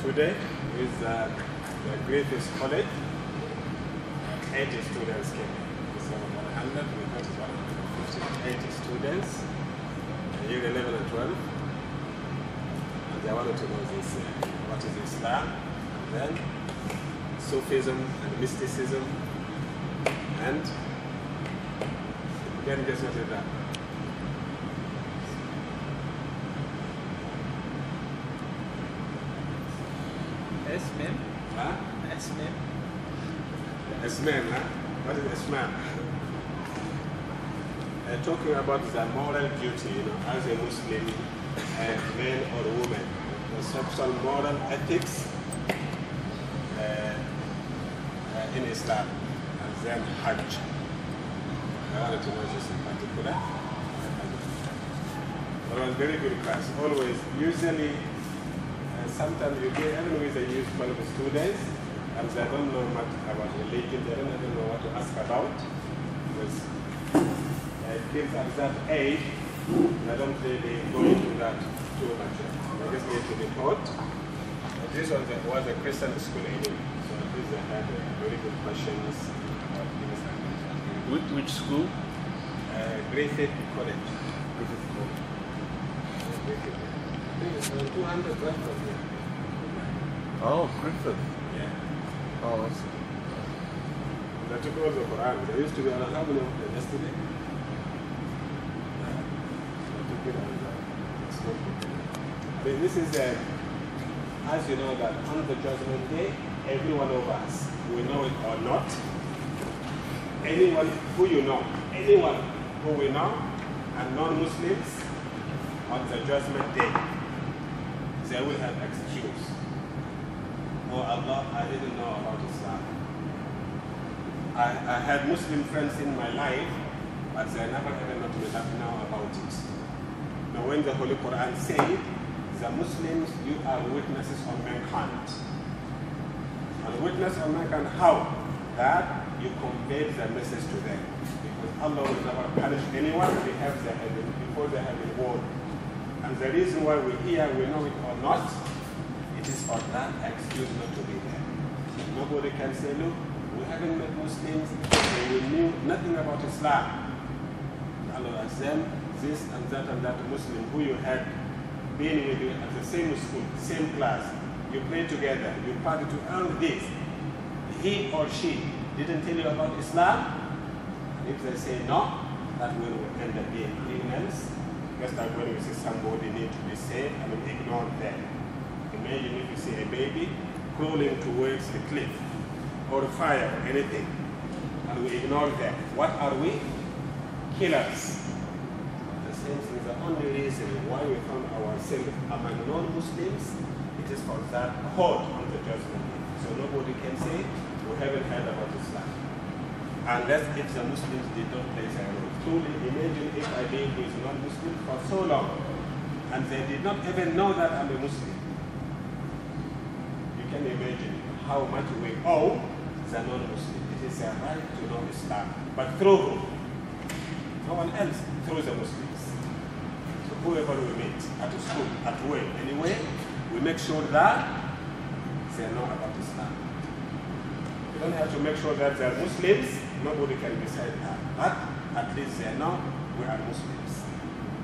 Today is the greatest college. 80 students came. So 100, we got 150, 80 students, year 11 and 12. And they wanted to know this, what is Islam, and then Sufism and mysticism, and then guess what is that? Islam. Huh? Islam. Islam, huh? What is Islam? Talking about the moral duty, as a Muslim, man or woman, the sexual moral ethics in Islam, and then Hajj. I wanted to know this in particular. But it was very good class. Always, usually, sometimes you get, even with the youth 12 students, and they don't know much about religion, they don't even know what to ask about. Because kids at that age, they don't really go into that too much. They just need to be taught. This was a Christian school anyway, so at least they had very good questions about things like that. Which school? Griffith College. Griffith College. I think it's 200 right from here. Oh, Griffith. Yeah. Oh, that's it. They took over the Quran. There used to be Al-Ahmad yesterday. This is, as you know, that on the Judgment Day, every one of us, we know it or not, anyone who you know, anyone who we know, and non-Muslims, on the Judgment Day, they will have excuse. Oh Allah, I didn't know about Islam. I had Muslim friends in my life, but they never ever let me know about it. Now when the Holy Quran said, the Muslims, you are witnesses on mankind. And witness on mankind, how? That you convey the message to them. Because Allah will never punish anyone before they have been warned. And the reason why we're here, we know it or not, it is for that excuse not to be there. Nobody can say, look, we haven't met Muslims, and we knew nothing about Islam. Allah asked them, this and that Muslim who you had been with you at the same school, same class, you play together, you party to all this. He or she didn't tell you about Islam? And if they say no, that will end up being ignorance. Just like when we see somebody need to be saved and we ignore them. Imagine if you see a baby crawling towards a cliff or fire or anything, and we ignore them. What are we? Killers. The same thing is the only reason why we found ourselves among non-Muslims, it is for that hold on the Judgment Day. So nobody can say, we haven't heard about Islam. Unless if the Muslims did not play their role. Truly, imagine if I live with non-Muslims for so long, and they did not even know that I'm a Muslim. You can imagine how much we owe the non-Muslim. It is their right to know Islam, but through whom? No one else, through the Muslims. So whoever we meet, at school, at work, anywhere, we make sure that they know about Islam. You don't have to make sure that they are Muslims, nobody can decide that. But at least they know we are Muslims.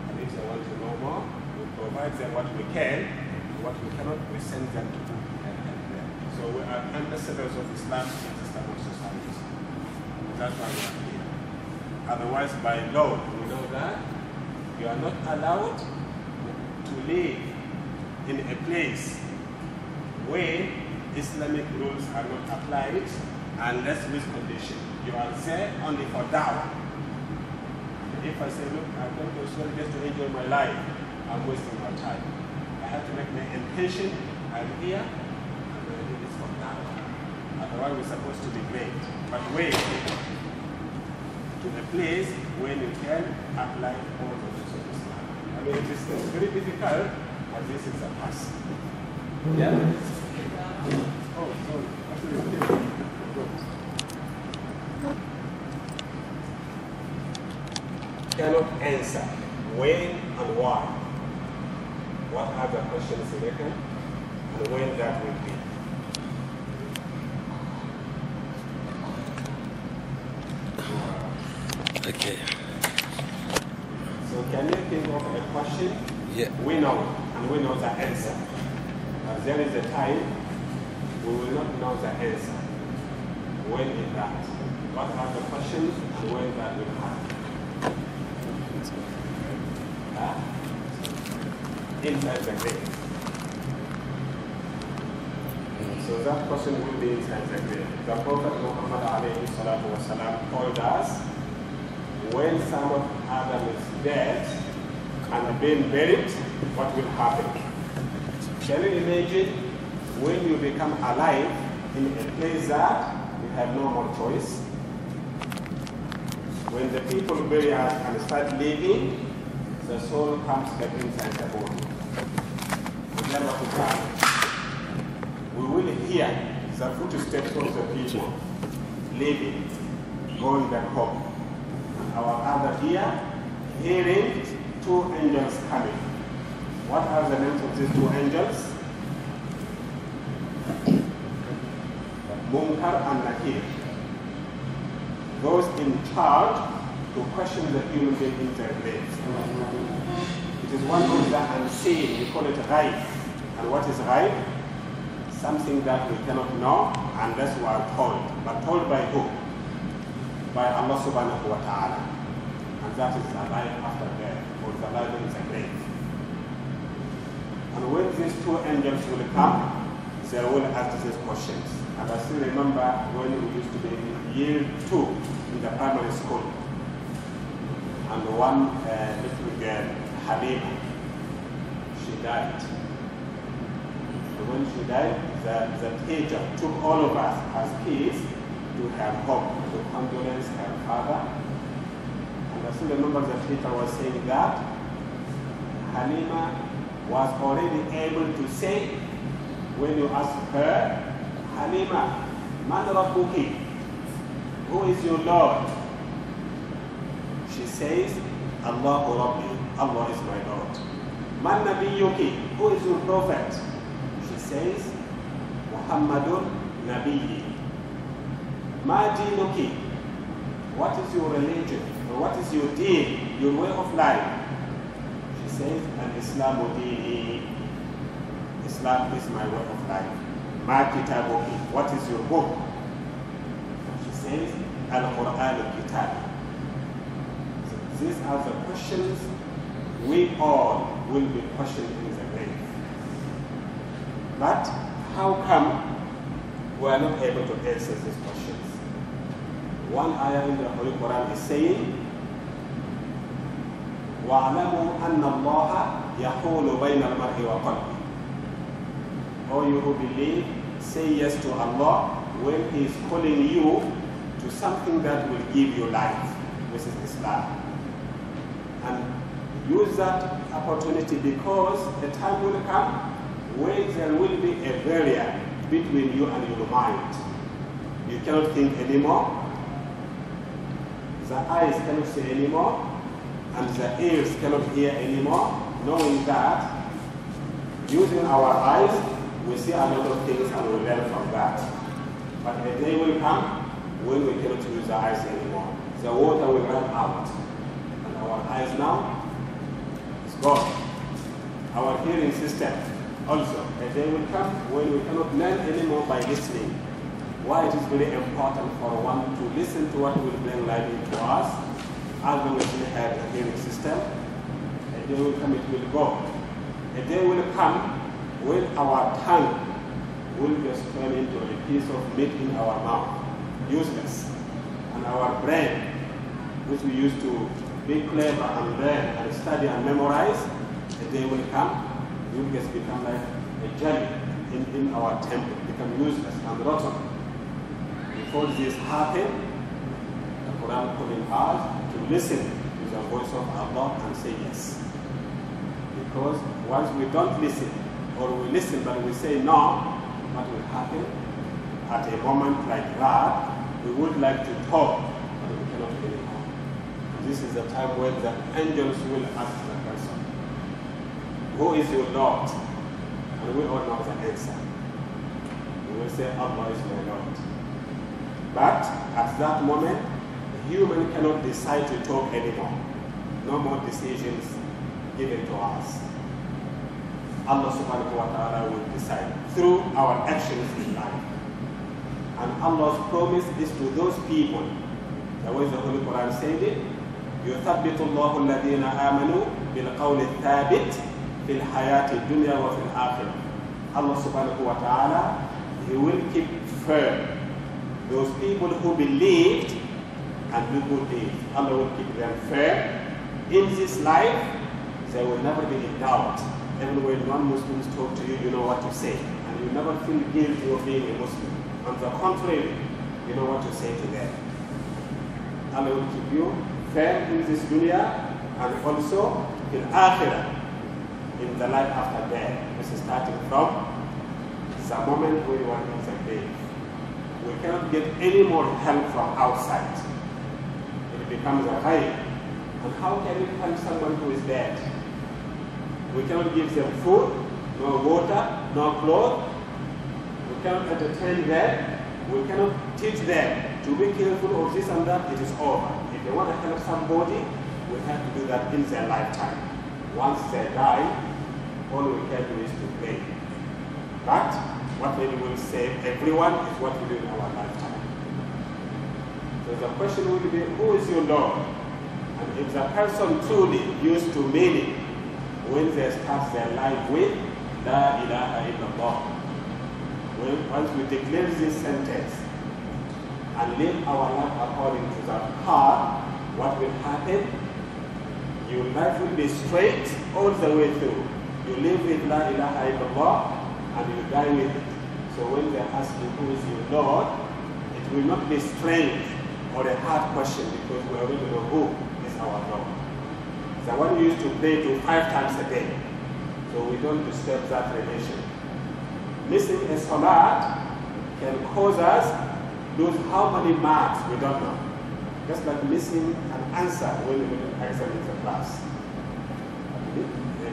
And if they want to know more, we provide them what we can, and what we cannot, we send them to help them. So we are ambassadors of Islam in the Islamic society. That's why we are here. Otherwise, by law, we know that you are not allowed to live in a place where Islamic rules are not applied unless with condition. You are there only for da'wah. If I say, look, I'm going to Islam just to enjoy my life, I'm wasting my time. I have to make my intention, I'm here, I'm going to do this for da'wah. Otherwise, we're supposed to be great. But wait, to a place when you can apply all the rules of Islam. I mean, it is very difficult, but this is a pass. Yeah? Oh, sorry. Absolutely. Cannot answer when and why. What are the questions taken? and when that will be. Okay. So can you think of a question? Yeah. We know, and we know the answer. But there is a time we will not know the answer. When is that? What are the questions and when that will happen? Inside the grave. So that question will be inside the grave. The Prophet Muhammad alayhi salatu wasalam told us, when son of Adam is dead and being buried, what will happen? Can you imagine when you become alive in a place that you have no more choice? When the people bury us and start living, the soul comes back inside the body. And then what will happen? We will hear the footsteps of the people living, going back home. And our other ear hearing two angels coming. What are the names of these two angels? Munkar and Nakir. Those in charge to question the human being in their graves. It is one of the unseen, we call it ghaib. And what is ghaib? Something that we cannot know unless we are told. But told by who? By Allah subhanahu wa ta'ala. And that is the life after death, or the life in the grave. And when these two angels will come, they will ask these questions. And I still remember when we used to be in year 2 in the primary school. And one little girl, Halima, she died. And when she died, the teacher took all of us as kids to her home to condolence her father. And I still remember the teacher was saying that Halima was already able to say, when you ask her, Halima, man rabbuki, who is your Lord? She says, Allahu Rabbi, Allah is my Lord. Man nabiyyuki, who is your prophet? She says, Muhammadun nabiyyi. Ma dinuki, what is your religion? Or what is your deen, your way of life? She says, Al-Islamu dini. Islam is my way of life. Ma kitabuki, what is your book? She says, Al-Quran al-Kitab. These are the questions we all will be questioned in the grave. But how come we are not able to answer these questions? One ayah in the Holy Quran is saying, وَاعْلَمُوا أَنَّ اللَّهَ يَحُولُ بَيْنَ الْمَرْءِ وَقَلْبِهِ. O you who believe, say yes to Allah when He is calling you to something that will give you life, which is Islam. And use that opportunity because the time will come when there will be a barrier between you and your mind. You cannot think anymore. The eyes cannot see anymore. And the ears cannot hear anymore. Knowing that, using our eyes, we see a lot of things and we learn from that. But a day will come when we cannot use the eyes anymore. The water will run out. Our eyes now is gone. Our hearing system also. A day will come when we cannot learn anymore by listening. Why it is very important for one to listen to what will bring life into us, as long as we have a hearing system. A day will come, it will go. A day will come when our tongue will just turn into a piece of meat in our mouth, useless. And our brain, which we used to be clever and learn and study and memorize, a day will come, it will just become like a jelly in our temple, become useless and rotten. Before this happens, the Quran calling us to listen to the voice of Allah and say yes. Because once we don't listen, or we listen but we say no, what will happen? At a moment like that, we would like to talk, but we cannot anymore. This is the time when the angels will ask the person, who is your Lord? And And we all know the answer. We will say, Allah is my Lord. But at that moment, human cannot decide to talk anymore. No more decisions given to us. Allah subhanahu wa ta'ala will decide through our actions in life. And Allah's promise is to those people, the way the Holy Quran said it, يُثَبِّتُ اللَّهُ الَّذِينَ آمَنُوا بِالْقَوْلِ الثَّابِتِ فِي الْحَيَاةِ الدُّنْيَا وَفِي الْآخِرَةِ. Allah subhanahu wa ta'ala, He will keep firm those people who believed and do good deeds. Allah will keep them firm. In this life, they will never be in doubt. Even when non-Muslims talk to you, you know what to say. And you never feel guilty of being a Muslim. On the contrary, you know what to say to them. Allah will keep you firm in this dunya and also in akhirah, in the life after death. This is starting from the moment when you are in the grave. We cannot get any more help from outside. It becomes a ghaib. And how can we help someone who is dead? We cannot give them food, no water, no clothes. We cannot entertain them. We cannot teach them to be careful of this and that. It is over. If they want to help somebody, we have to do that in their lifetime. Once they die, all we can do is to pray. But what we will save everyone is what we do in our lifetime. So the question will be, who is your Lord? And if the person truly used to mean it, when they start their life with La ilaha illallah, once we declare this sentence and live our life according to that heart, what will happen? Your life will be straight all the way through. You live with La ilaha illallah and you die with it. So when they ask you who is your Lord, it will not be strange or a hard question because we already know who is our Lord. The one we used to pray to 5 times a day. So we don't disturb that relation. Missing a salat can cause us lose how many marks we don't know. Just like missing an answer when we do an exam in the class.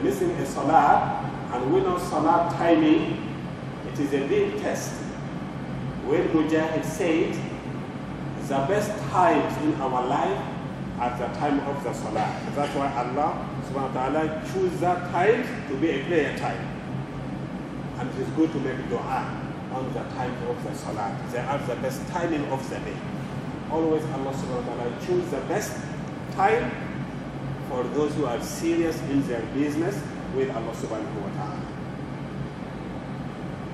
Missing a salat, and we know salat timing, it is a big test. When Mujahid said, the best times in our life at the time of the salah. That's why Allah subhanahu wa ta'ala choose that time to be a prayer time. And it is good to make dua on the time of the salah. They are the best timing of the day. Always Allah subhanahu wa ta'ala choose the best time for those who are serious in their business with Allah subhanahu wa ta'ala.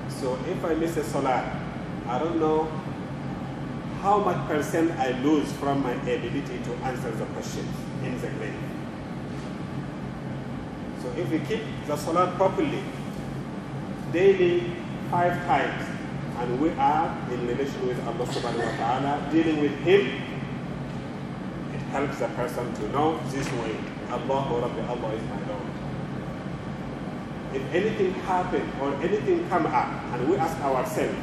So if I miss a salah, I don't know how much percent I lose from my ability to answer the questions in the grave. So if we keep the salah properly, daily 5 times, and we are in relation with Allah subhanahu wa ta'ala, dealing with Him, it helps the person to know this way, Allahu Rabbi, Allah is my Lord. If anything happen or anything come up, and we ask ourselves,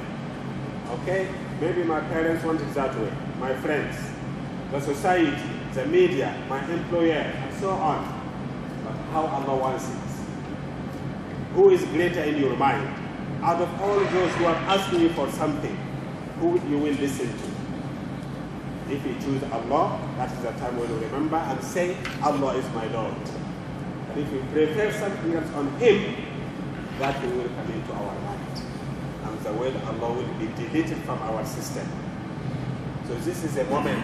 okay, maybe my parents want it that way, my friends, the society, the media, my employer, and so on. But how Allah wants it? Who is greater in your mind? Out of all those who are asking you for something, who you will listen to? If you choose Allah, that is the time when you remember and say, Allah is my Lord. And if you prefer something else on Him, that will come into our mind. And the word Allah will be deleted from our system. So this is a moment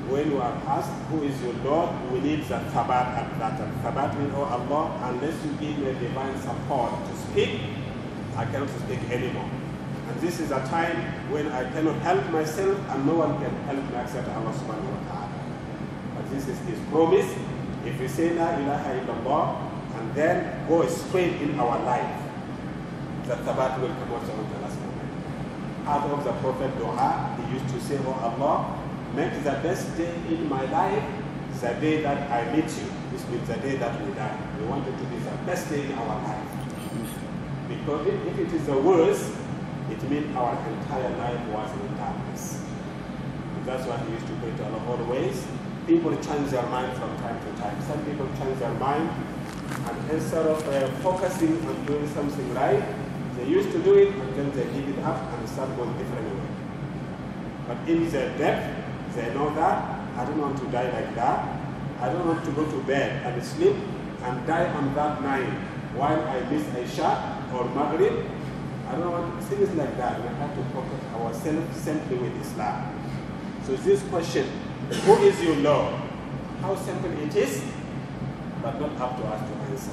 when you are asked, who is your Lord? We need the thabat and that. And thabat means, oh Allah, unless you give me a divine support to speak, I cannot speak anymore. And this is a time when I cannot help myself and no one can help me except Allah subhanahu wa ta'ala. But this is His promise. If we say La ilaha illallah and then go straight in our life, the thabat will come also on the last moment. Out of the Prophet dua, he used to say, oh Allah, make the best day in my life the day that I meet you. This means the day that we die. We want it to be the best day in our life. Because if it is the worst, it means our entire life was in darkness. And that's why he used to pray to Allah always. People change their mind from time to time. Some people change their mind And instead of focusing on doing something right, they used to do it and then they give it up and start going different way. But in their depth, they know that I don't want to die like that. I don't want to go to bed and sleep and die on that night while I miss Isha or Maghrib. I don't want things like that. We have to focus ourselves simply with Islam. So this question, who is your Lord? How simple it is, but not up to us to answer.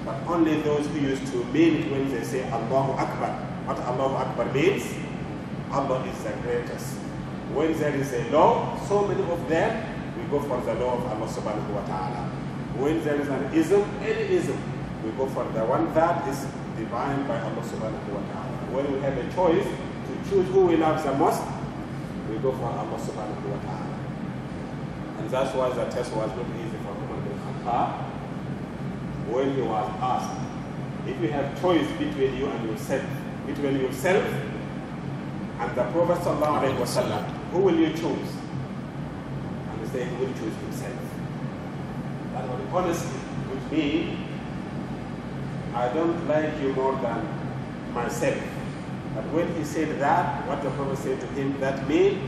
But only those who used to mean it when they say Allahu Akbar. What Allahu Akbar means? Allah is the greatest. When there is a law, so many of them, we go for the law of Allah subhanahu wa ta'ala. When there is an ism, any ism, we go for the one that is divine by Allah subhanahu wa ta'ala. When we have a choice to choose who we love the most, we go for Allah subhanahu wa ta'ala. And that's why the test was not easy for Umar bin Khattab. When he was asked, if you have choice between you and yourself, and the Prophet sallallahu alaihi wasallam, who will you choose? And he said he will choose himself. That was honesty, which means I don't like you more than myself. But when he said that, what the Prophet said to him, that means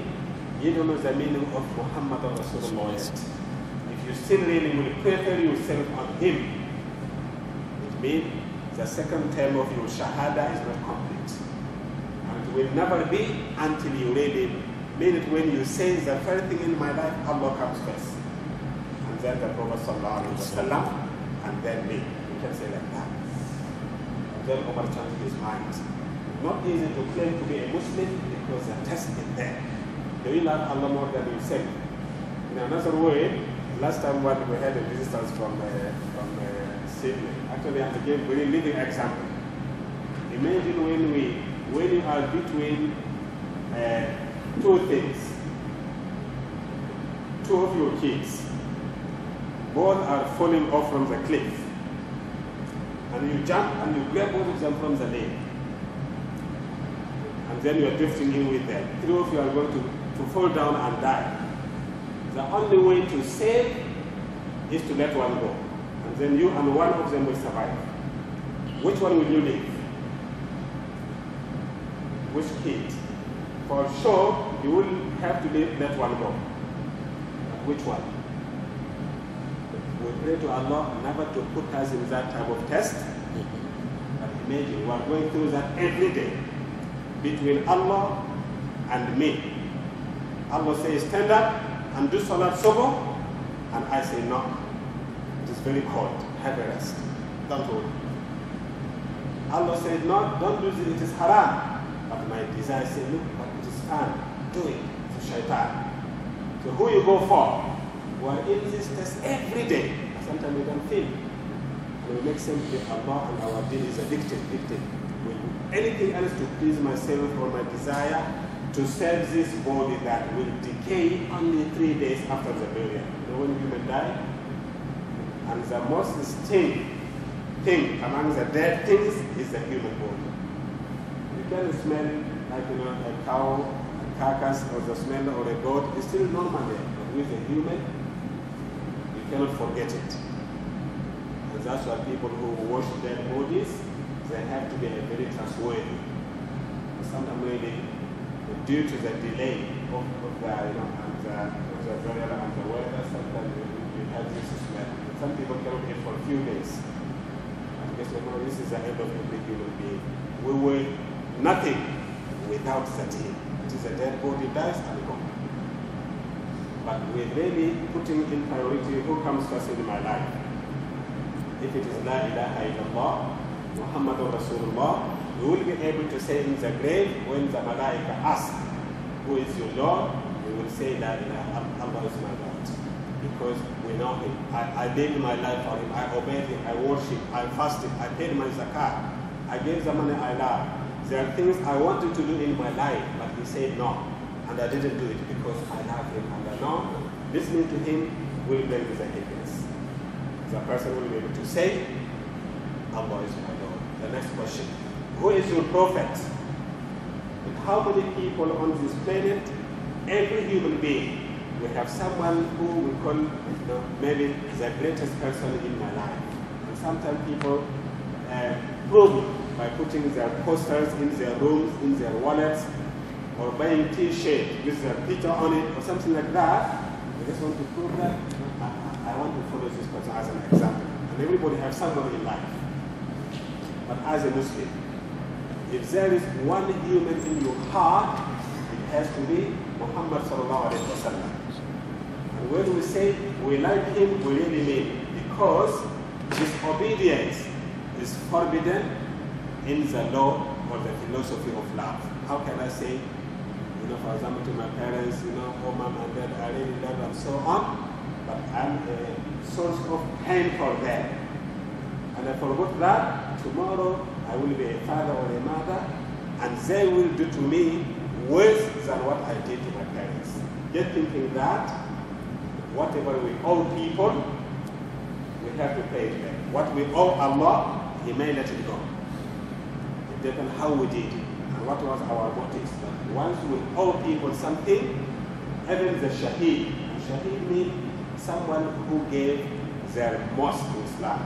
you don't know the meaning of Muhammad Rasulullah yet. If you still really will prefer yourself on him, it means the second term of your Shahada is not complete. And it will never be until you really mean it. When you say the first thing in my life, Allah comes first. And then the Prophet Sallallahu Alaihi Wasallam, and then me. You can say like that. And then Umar changed his mind. Not easy to claim to be a Muslim because the test is there. Do you love Allah more than yourself? In another way, last time when we had a visitors from Sydney, actually I gave a very living example. Imagine when you are between two things, two of your kids, both are falling off from the cliff, and you jump and you grab both of them from the lake, and then you are drifting in with them. Three of you are going to fall down and die. The only way to save is to let one go. And then you and one of them will survive. Which one will you leave? Which kid? For sure, you will have to let one go. Which one? We pray to Allah never to put us in that type of test. But imagine, we are going through that every day. Between Allah and me. Allah says, stand up and do Salat Subuh, and I say, no, it is very cold, have a rest, don't worry. Allah said, no, don't do this, it is haram. But my desire says, look, but it is fun, do it, it's shaitan. So who you go for? We are in this test every day. Sometimes we don't feel. And we make sense that Allah and our deen is addicted. We do anything else to please myself or my desire, to serve this body that will decay only 3 days after the burial. You know when human die? And the most distinct thing among the dead things is the human body. You can smell like a cow, a carcass, or the smell or a goat. It's still normal there. But with a human, you cannot forget it. And that's why people who wash dead bodies, they have to be very trustworthy. Sometimes really, due to the delay of the burial and the weather, sometimes you have this smell. Some people cannot eat for a few days. And guess what? This is the end of every human being. We were nothing without the deen. It is a dead body dies and gone. But we're really putting in priority who comes first in my life. If it is La ilaha illallah, Muhammadur Rasulullah, we will be able to say in the grave when the Malaika ask, who is your Lord? We will say La ilaha Allah is my Lord. Because we know him. I gave my life for him. I obeyed him. I worship. I fasted. I paid my zakat. I gave the money I love. There are things I wanted to do in my life, but he said no. And I didn't do it because I love him. And I know listening to him will bring me the happiness. The person will be able to say, Allah is my Lord. The next question. Who is your prophet? And how many people on this planet, every human being, we have someone who we call maybe the greatest person in my life. And sometimes people prove it by putting their posters in their rooms, in their wallets, or buying T-shirts with their picture on it, or something like that. They just want to prove that I want to follow this person as an example. And everybody has somebody in life. But as a Muslim, if there is one human in your heart, it has to be Muhammad sallallahu alaihi wasallam. And when we say we like him, we really mean because disobedience is forbidden in the law or the philosophy of love. How can I say, for example, to my parents, oh mom and dad, I really love and so on, but I'm a source of pain for them. And I forgot that tomorrow I will be a father or a mother, and they will do to me worse than what I did to my parents. Just thinking that whatever we owe people, we have to pay it back. What we owe Allah, He may let it go. It depends how we did it and what was our motives. But once we owe people something, even the shaheed. Shaheed means someone who gave their most to Islam.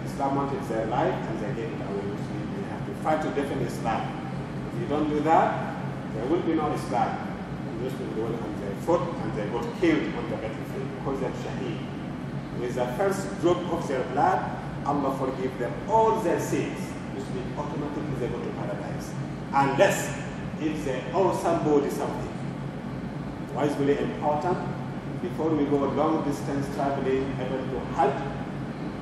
Islam wanted their life and they gave it away. We have to fight to defend Islam. If you don't do that, there will be no Islam. Those people went on their foot and they got killed on the battlefield because they're shaheed. With the first drop of their blood, Allah forgive them all their sins, which means automatically they go to paradise. Unless if they owe somebody something. Why is really important? Before we go long distance traveling, even to Hajj,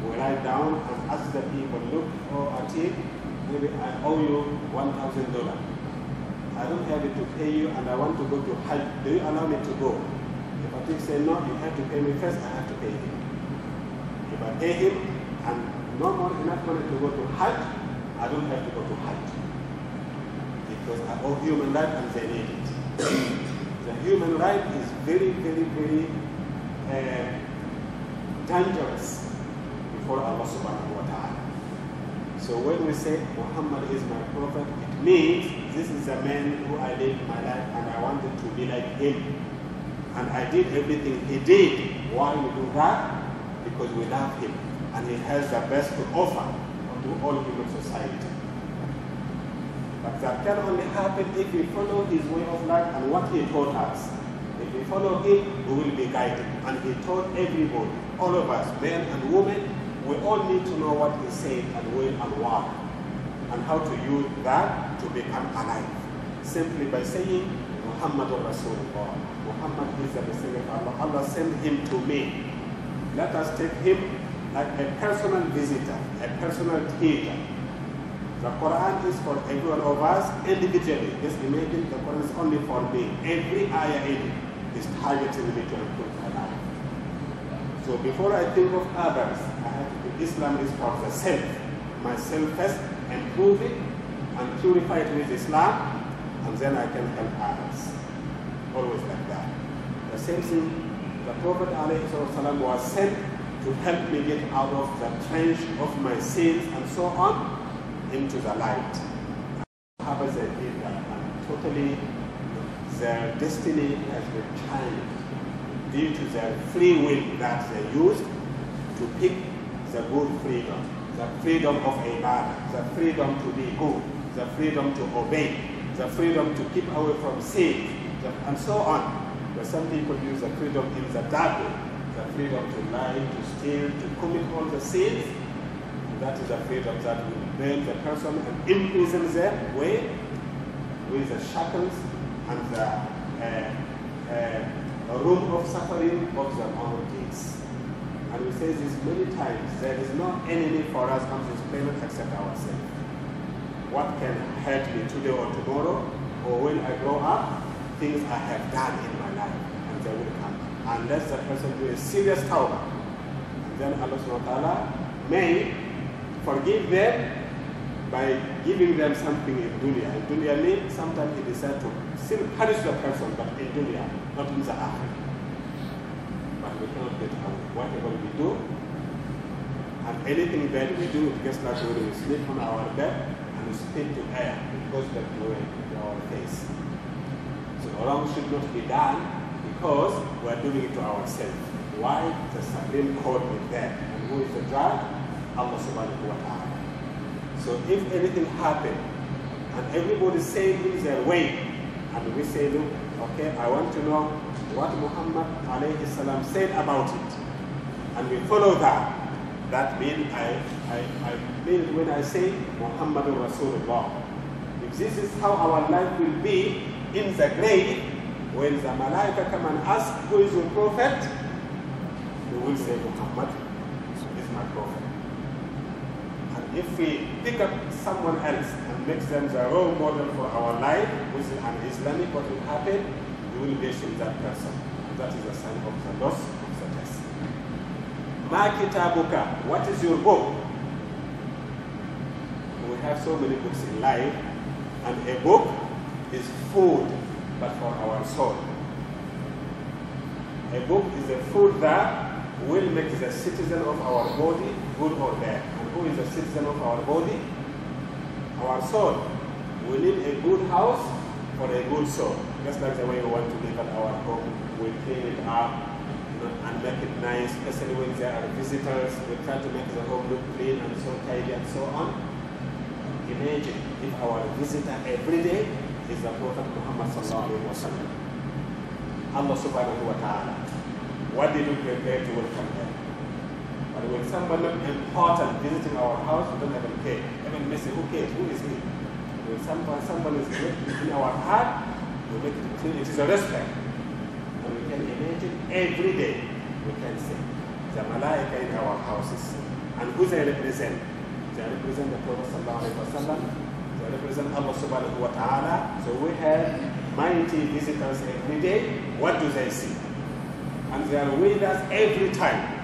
we write down and ask the people, look, Ati, maybe I owe you $1,000. I don't have it to pay you and I want to go to Hajj. Do you allow me to go? If Ati say no, you have to pay me first, I have to pay him. If I pay him and no more enough money to go to Hajj, I don't have to go to Hajj. Because I owe human life and they need it. The human right is very, very, very dangerous before Allah subhanahu wa ta'ala. So when we say Muhammad is my prophet, it means this is the man who I lived my life and I wanted to be like him. And I did everything he did. Why we do that? Because we love him. And he has the best to offer to all human society. But that can only happen if we follow his way of life and what he taught us. If we follow him, we will be guided. And he taught everybody, all of us, men and women, we all need to know what he said and when and why. And how to use that to become alive. Simply by saying, Muhammadur Rasulullah. Muhammad is the messenger of Allah. Allah sent him to me. Let us take him like a personal visitor, a personal teacher. The Quran is for every one of us individually. Just imagine the Quran is only for me. Every ayah in it is targeting me to improve my life. So before I think of others, I have to think Islam is for the self. Myself first, improve it and purify it with Islam, and then I can help others. Always like that. The same thing, the Prophet ﷺ was sent to help me get out of the trench of my sins and so on, into the light. How they did that, and totally their destiny has been changed due to their free will that they used to pick the good freedom, the freedom of ibadah, the freedom to be good, the freedom to obey, the freedom to keep away from sin, and so on. But some people use the freedom in the dark way, the freedom to lie, to steal, to commit all the sins. That is the freedom that will burn the person and imprison them with the shackles and the room of suffering of their own deeds. And we say this many times, there is no enemy for us on this planet except ourselves. What can hurt me today or tomorrow, or when I grow up, things I have done in my life, and they will come. Unless the person do a serious tawbah, and then Allah subhanahu wa ta'ala may forgive them by giving them something in dunya. In dunya means sometimes he decides to still punish the person, but in dunya, not in the akhirah. But we cannot get out. Whatever we do, and anything bad we do, it gets like when we sleep on our bed and we spit to air. It goes back to our face. So wrong should not be done because we are doing it to ourselves. Why? The Supreme Court is there. And who is the judge? Allah subhanahu wa ta'ala. So if anything happened, and everybody's saying in their way, and we say, look, okay, I want to know what Muhammad alayhi salam said about it, and we follow that. That means I mean when I say Muhammadur Rasulullah. If this is how our life will be in the grave, when the Malaika come and ask, who is your prophet? We will say Muhammad is my prophet. And if we pick up someone else and make them the role model for our life, which is an Islamic, what will happen? We will mention that person. And that is a sign of the loss of the test. Ma kitabuka, what is your book? We have so many books in life, and a book is food, but for our soul. A book is a food that will make the citizen of our body good or bad. And who is the citizen of our body? Our soul. We need a good house for a good soul. Just like the way we want to live at our home, we clean it up, and make it nice, especially when there are visitors. We try to make the home look clean and so tidy and so on. Imagine if our visitor every day is the Prophet Muhammad sallallahu alaihi wasallam. Allah subhanahu wa ta'ala. What did we prepare to welcome them? But when someone important visiting our house, we don't even care. Even messy, who cares? Who is he? When someone is in our heart, we make it clear. It is a respect. And we can imagine every day, we can say, the Malaika in our houses. And who they represent? They represent the Prophet sallallahu alaihi wasallam. They represent Allah subhanahu wa ta'ala. So we have mighty visitors every day. What do they see? And they are with us every time.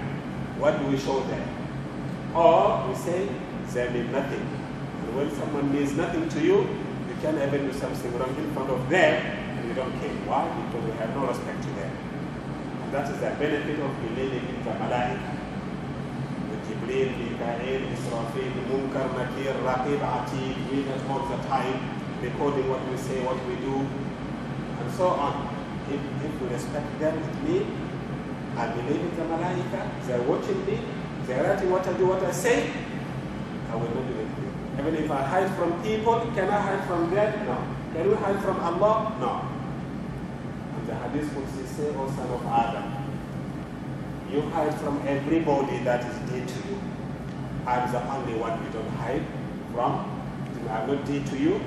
What do we show them? Or we say they mean nothing. And when someone means nothing to you, you can even do something wrong in front of them and you don't care. Why? Because we have no respect to them. And that is the benefit of believing in the Malaika. Jibreel, Mikael, Israfil, Munkar, Nakir, Raqib, Atid, with us all the time, recording what we say, what we do, and so on. If we respect them, it means I believe in the Malaika, they're watching me, they're writing what I do, what I say, I will not do anything. Even if I hide from people, can I hide from them? No. Can we hide from Allah? No. And the Hadith will say, O son of Adam, you hide from everybody that is dear to you. I'm the only one you don't hide from. I'm not dear to you.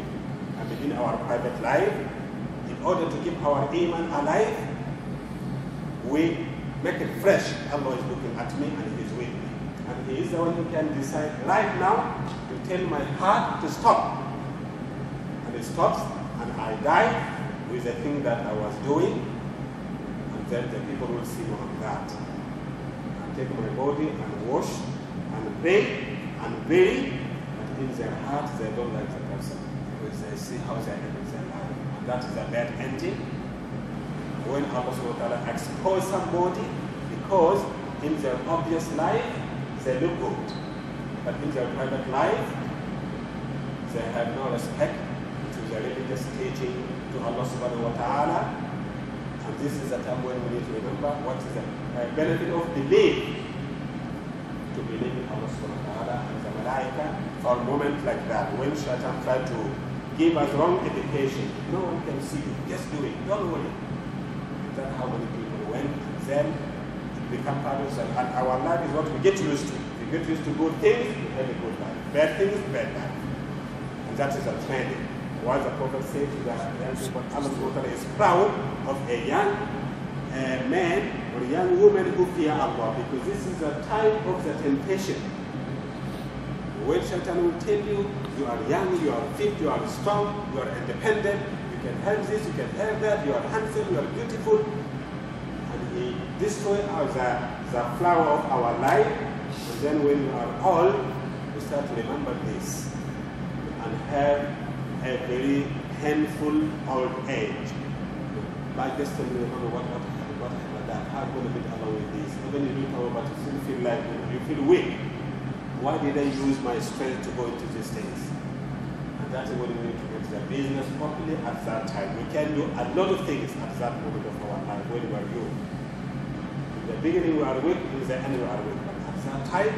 I'm in our private life. In order to keep our iman alive, we make it fresh. Allah is looking at me and He is with me. And He is the one who can decide right now to tell my heart to stop. And it stops, and I die with the thing that I was doing. And then the people will see me on that. Take my body and wash and bathe and bury, but in their heart they don't like the person because they see how they live their life. And that is a bad ending. When Allah subhanahu wa ta'ala expose somebody because in their obvious life they look good, but in their private life they have no respect to the religious teaching to Allah subhanahu wa ta'ala. And this is the time when we need to remember what is the benefit of belief. To believe in Allah subhanahu wa ta'ala and the Malaika for a moment like that. When Shaitan tried to give us wrong education, no one can see you, just do it, don't worry. That's how many people went, and then it become part of us. And our life is what we get used to. We get used to good things, we have a good life. Bad things, bad life. And that is a training. What the Prophet said to the young people, Allah is proud of a young man or young woman who fear Allah, because this is the time of the temptation. When Shaitan will tell you, you are young, you are fit, you are strong, you are independent, you can have this, you can have that, you are handsome, you are beautiful, and he destroys the flower of our life, and then when we are old, we start to remember this and have a very painful old age. Like just to remember what happened, that how I'm going to get along with this. Even if you talk about it, you feel like you feel weak. Why did I use my strength to go into these things? And that's when we need to get the business properly at that time. We can do a lot of things at that moment of our life when we are young. In the beginning we are weak, in the end we are weak. But at that time,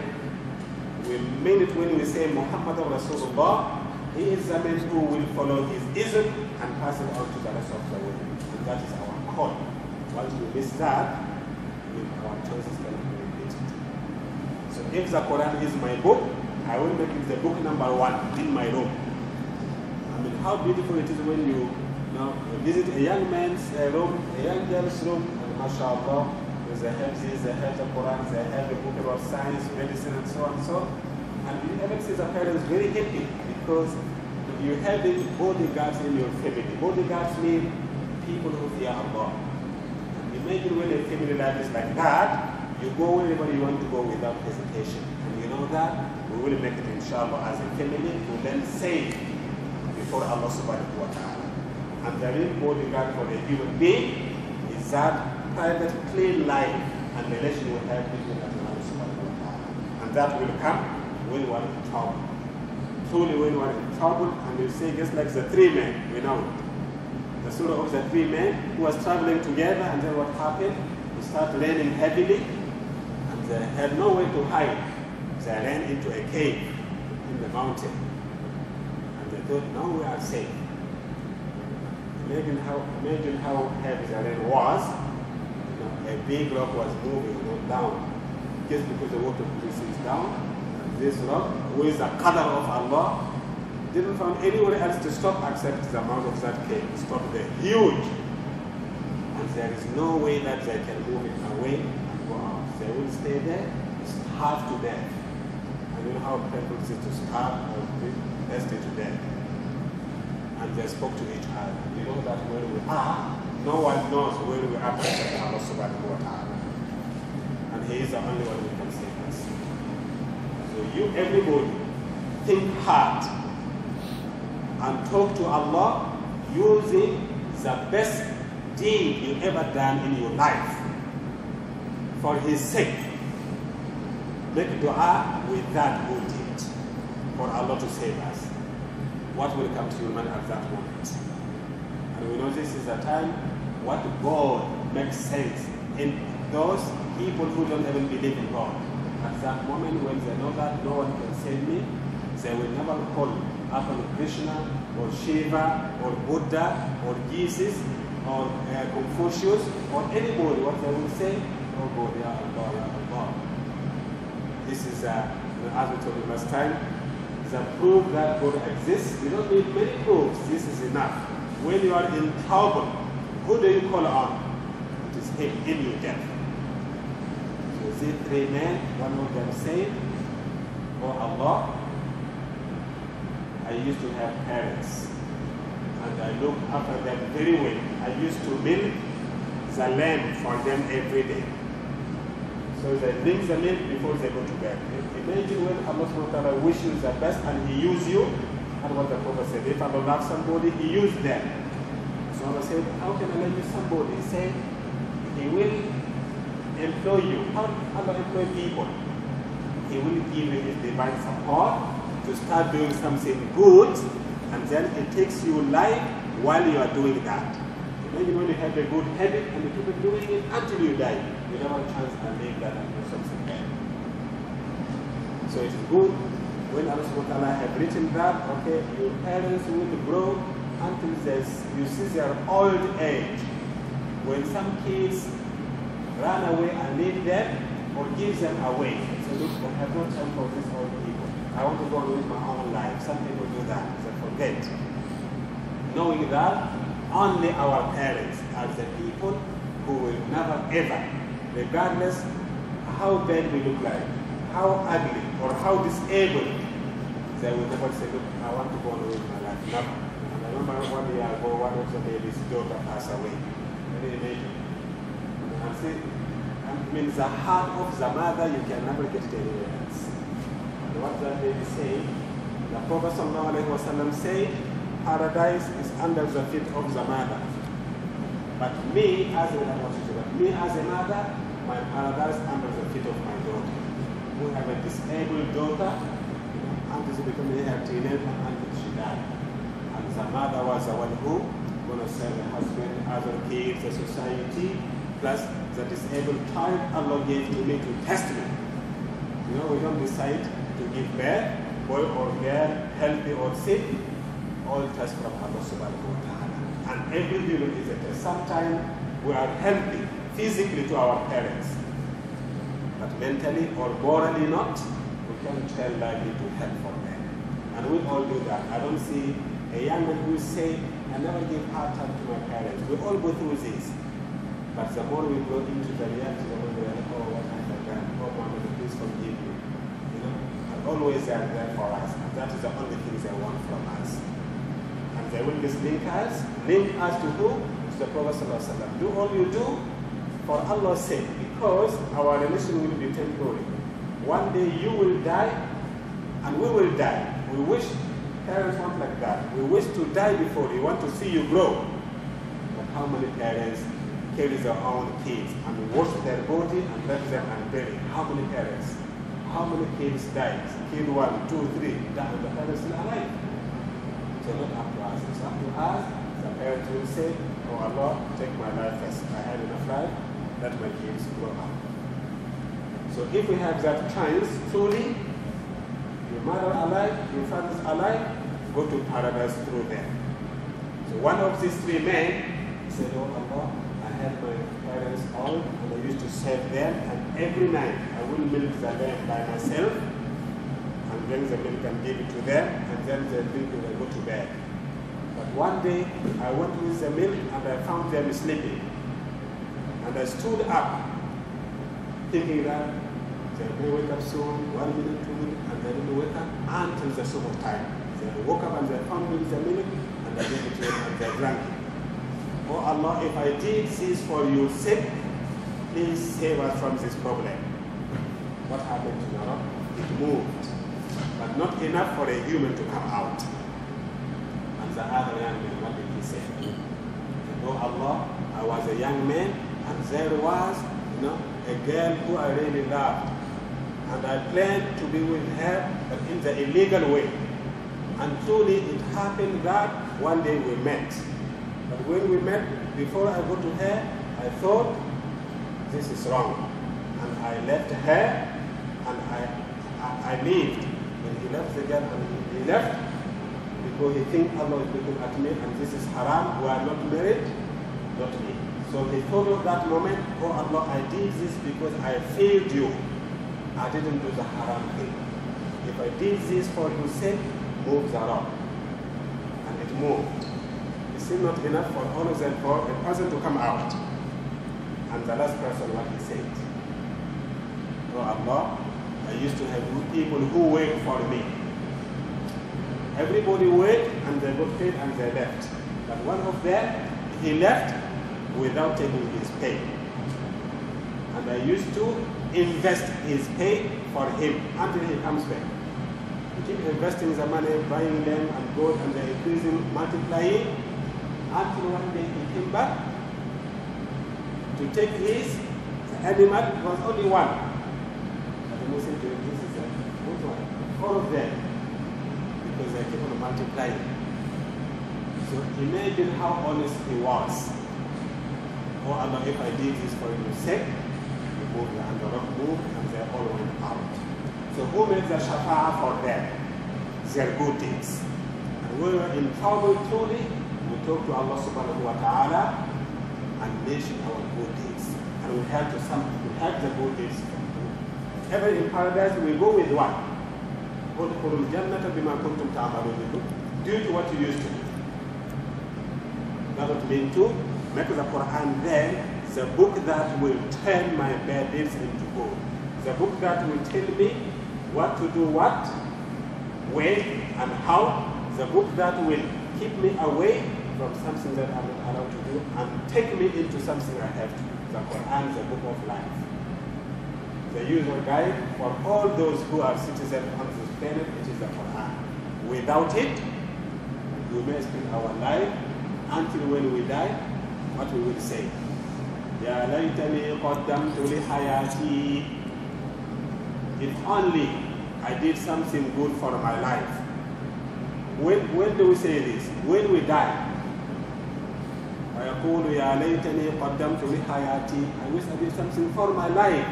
we We mean it when we say Muhammad Rasulullah. He is the man who will follow his ism and pass it on to the rest of the world. And that is our call. Once we miss that, our choices cannot be repeated. So if the Quran is my book, I will make it the book number 1 in my room. I mean, how beautiful it is when you visit a young man's room, a young girl's room, and mashallah, they have this, they have the Quran, they have a book about science, medicine, and so on and so. And you ever see the parents very happy because you have bodyguards in your family. Bodyguards mean people who fear Allah. And imagine when a family life is like that, you go wherever you want to go without hesitation. And you know that we will make it, inshallah, as a family to then save before Allah subhanahu wa ta'ala. And the real bodyguard for a human being is that private, clean life and relation we have between Allah subhanahu wa ta'ala. And that will come when one is in trouble. Truly when one is in trouble, and you say just like the 3 men, we know. The surah of the 3 men who was traveling together, and then what happened? It started raining heavily, and they had no way to hide. They ran into a cave in the mountain. And they thought, now we are safe. Imagine how heavy the rain was. A big rock was moving down. Just because the water is down, this rock, with the qadr of Allah, didn't find anywhere else to stop except the mouth of that cave. Stop there, huge. And there is no way that they can move it away and go out. They will stay there, starve to death. And you know how painful it is to starve or stay to death. And they spoke to each other. You know that where we are, no one knows where we are except Allah subhanahu wa ta'ala. And He is the only one who can save us. So you, everybody, think hard and talk to Allah using the best deed you ever done in your life for His sake. Make dua with that good deed for Allah to save us. What will come to your mind at that moment? And we know this is a time what God makes sense in those people who don't even believe in God. At that moment when they know that no one can save me, they will never call upon Krishna or Shiva or Buddha or Jesus or Confucius or anybody. What they will say, oh God, Ya Allah, Ya Allah. This is, as we told you last time, the proof that God exists. You don't need many proofs. This is enough. When you are in trouble, who do you call on? It is Him in your death. So see 3 men, one of them said, oh Allah, I used to have parents and I looked after them very well. I used to milk the lamb for them every day. So they drink the milk before they go to bed. Imagine when Allah subhanahu wa ta'ala wishes you the best and He uses you. And what the Prophet said, if Allah loves somebody, He used them. So Allah said, how can Allah use somebody? He said, He will employ you. How Allah employ people? He will give you His divine support to start doing something good, and then it takes you life while you are doing that. Imagine when you have a good habit and you keep on doing it until you die. You never chance and leave that and do something bad. So it is good when Allah subhanahu wa ta'ala have written that, okay, your parents will grow until you see their old age. When some kids run away and leave them or give them away. So look, I have no time for these old people. I want to go and live my own life. Some people do that, they forget. Knowing that only our parents are the people who will never ever, regardless how bad we look like, how ugly or how disabled, they will never say, look, I want to go and live my life. Never. And I remember 1 year ago, one of the baby's daughter passed away. Can you imagine? And see, I mean, the heart of the mother, you can never get it anywhere else. And what that baby said, the Prophet ﷺ said, paradise is under the feet of the mother. But me as a mother, my paradise under the feet of my daughter. We have a disabled daughter, until she became a teenager, until she died. And the mother was the one who going to serve the husband, other kids, the society, plus the disabled child Allah gave to me to test me. You know, we don't decide to give birth, boy or girl, healthy or sick, all test from Allah subhanahu wa ta'ala. And every human is a test. Sometimes we are healthy physically to our parents, but mentally or morally not, we can't tell likely to help for them. And we all do that. I don't see a young man who say, I never give hard time to my parents. We all go through this. But the more we go into the reality, the more we are like, oh, what have I done? Oh, Mama, please forgive me. You know, and always they are there for us. And that is the only thing they want from us. And they will just link us to who? To the Prophet ﷺ. Do all you do for Allah's sake, because our relation will be temporary. One day you will die, and we will die. We wish parents want like that. We wish to die before we want to see you grow. But how many parents carry their own kids and wash their body and let them and bury? How many parents? How many kids died? Kid 1, 2, 3, died, and the parents still alive. So not up to us. It's up to us. The parents will say, oh Allah, take my life first. I had enough life. Let my kids grow up. So if we have that chance, truly, your mother alive, your father's alive, go to paradise through them. So one of these 3 men said, oh Allah, I had my parents old and I used to serve them, and every night I will milk the lamb by myself and bring the milk and give it to them, and then they drink and they go to bed. But one day I went with the milk and I found them sleeping. And I stood up thinking that they may wake up soon, 1 minute, 2 minutes, and they didn't wake up until the supper time. They woke up and they found me with the milk and I gave it to them and they drank it. Oh Allah, if I did this for your sake, please save us from this problem. What happened to Nara? It moved, but not enough for a human to come out. And the other young man, what did he say? He said, oh Allah, I was a young man and there was, a girl who I really loved. And I planned to be with her, but in the illegal way. And truly it happened that one day we met. But when we met, before I go to her, I thought, this is wrong. And I left her, and I lived. When he left the girl, and he left, because he thinks Allah is looking at me, and this is haram, we are not married, not me. So he thought of that moment, oh Allah, I did this because I failed you. I didn't do the haram thing. If I did this for your sake, move the rock. And it moved. It's still not enough for all of them, for a person to come out. And the last person, what he said, oh Allah, I used to have people who work for me. Everybody worked and they got paid and they left. But one of them, he left without taking his pay. And I used to invest his pay for him until he comes back. We keep investing the money, buying them and gold, and they're increasing, multiplying, until one day he came back to take his animal. It was only one. But the Muslim said, this is a good one. 4 of them, because they keep on multiplying. So imagine how honest he was. Oh Allah, if I did this for your sake, you moved and the rock moved and they all went out. So who made the shafa'ah for them? Their good deeds. And we were in trouble truly, we talk to Allah subhanahu wa ta'ala and mention our good deeds. And we have the good deeds. Ever in paradise, we go with what? Due to what you used to do. That would mean to make the Quran then the book that will turn my bad deeds into good. The book that will tell me what to do what, when, and how. The book that will keep me away from something that I'm not allowed to do and take me into something I have to do. The Quran, the book of life. The usual guide for all those who are citizens on this planet, it is the Quran. Without it, we may spend our life until when we die, what we will say. Ya laytani qaddamtu li hayati. If only I did something good for my life. When do we say this? When we die. ويقول يا ليتني قدمت لحياتي. I wish I did something for my life.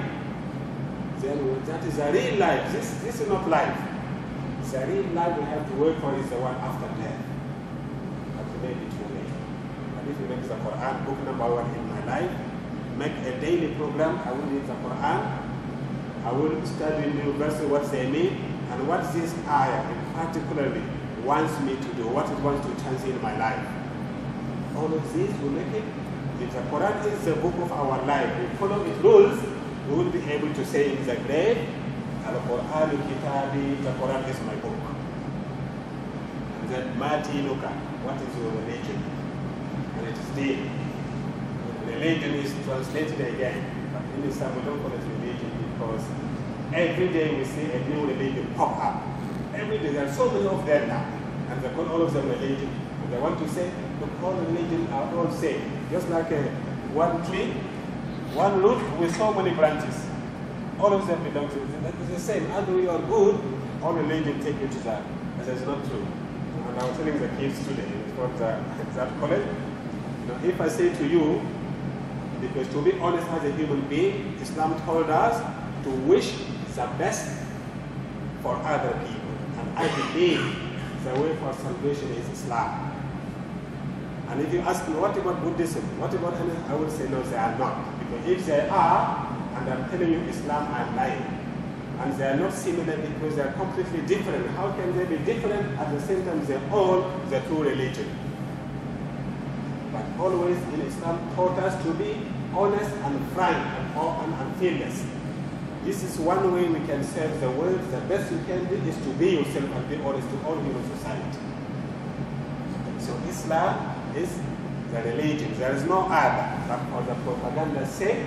then that is a real life. This is not life. It's a real life we have to work for is the one after death. But maybe too late. But if you make the Quran book number one in my life, make a daily program, I will read the Quran, I will study in university what they mean, and what this ayah particularly wants me to do, what it wants to change in my life. All of this will make it. If the Quran is the book of our life, we follow its rules, we will be able to say in the grave, Al-Quran Kitabi, the Quran is my book. And then Matinuka, what is your religion? And it is deen. Religion is translated again, but in Islam we don't call it religion because every day we see a new religion pop up. Every day there are so many of them now, and they call all of them religion. And they want to say, look, all religions are all same. Just like one tree, one root with so many branches. All of them belong to it. That is the same. As we are good, all religion take you to that. And that's not true. And I was telling the kids today, it's what that college. If I say to you, because to be honest as a human being, Islam told us to wish the best for other people. And I believe the way for salvation is Islam. And if you ask me, what about Buddhism? What about anything? I would say, no, they are not. Because if they are, and I'm telling you Islam, I'm lying. And they are not similar because they are completely different. How can they be different at the same time they're all the true religion? But always in Islam taught us to be honest and frank and open and fearless. This is one way we can serve the world. The best you can do is to be yourself and be honest to all human society. So Islam is the religion. There is no other. But for the propaganda's sake,